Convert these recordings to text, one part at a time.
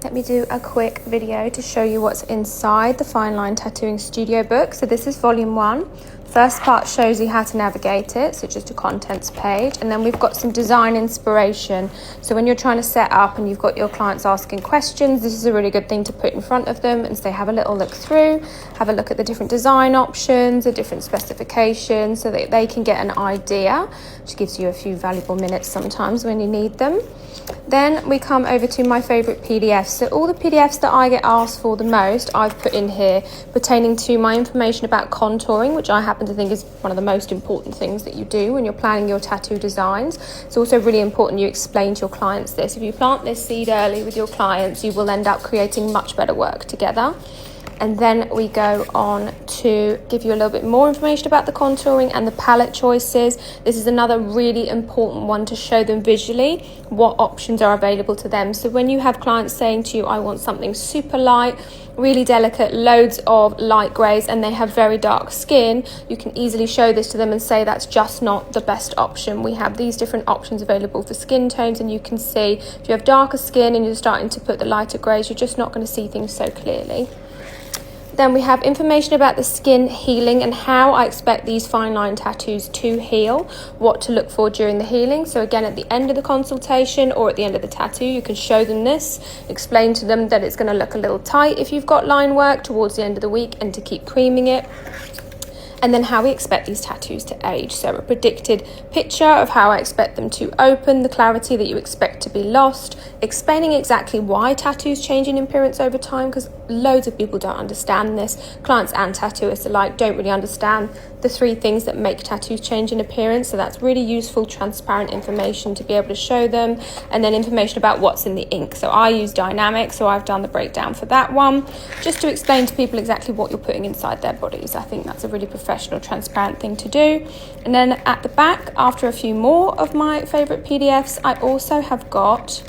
Let me do a quick video to show you what's inside the Fine Line Tattooing Studio book. So this is volume 1. First part shows you how to navigate it, so just a contents page, and then we've got some design inspiration. So when you're trying to set up and you've got your clients asking questions, this is a really good thing to put in front of them and say, have a little look through, have a look at the different design options, the different specifications, so that they can get an idea, which gives you a few valuable minutes sometimes when you need them. Then we come over to my favorite PDFs. So all the PDFs that I get asked for the most, I've put in here pertaining to my information about contouring, which I happen to think is one of the most important things that you do when you're planning your tattoo designs. It's also really important you explain to your clients this. If you plant this seed early with your clients, you will end up creating much better work together. And then we go on to give you a little bit more information about the contouring and the palette choices. This is another really important one to show them visually what options are available to them. So when you have clients saying to you, I want something super light, really delicate, loads of light greys, and they have very dark skin, you can easily show this to them and say that's just not the best option. We have these different options available for skin tones, and you can see if you have darker skin and you're starting to put the lighter greys, you're just not going to see things so clearly. Then we have information about the skin healing and how I expect these fine line tattoos to heal, what to look for during the healing. So again, at the end of the consultation or at the end of the tattoo, you can show them this, explain to them that it's going to look a little tight if you've got line work towards the end of the week, and to keep creaming it. And then how we expect these tattoos to age. So a predicted picture of how I expect them to open, the clarity that you expect to be lost, explaining exactly why tattoos change in appearance over time, because loads of people don't understand this. Clients and tattooists alike don't really understand the 3 things that make tattoos change in appearance. So that's really useful, transparent information to be able to show them. And then information about what's in the ink. So I use dynamic, so I've done the breakdown for that one, just to explain to people exactly what you're putting inside their bodies. I think that's a really professional, transparent thing to do. And then at the back, after a few more of my favorite PDFs, I also have got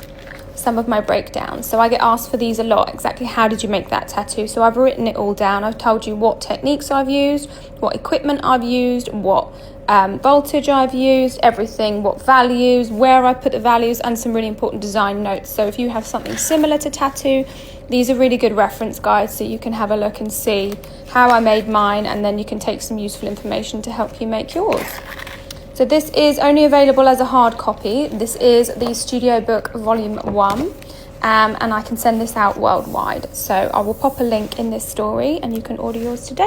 some of my breakdowns. So I get asked for these a lot. Exactly how did you make that tattoo? So I've written it all down. I've told you what techniques I've used, what equipment I've used, what voltage I've used, everything, what values, where I put the values, and some really important design notes. So if you have something similar to tattoo, these are really good reference guides, so you can have a look and see how I made mine, and then you can take some useful information to help you make yours. So this is only available as a hard copy. This is the Studio Book Volume 1, and I can send this out worldwide. So I will pop a link in this story and you can order yours today.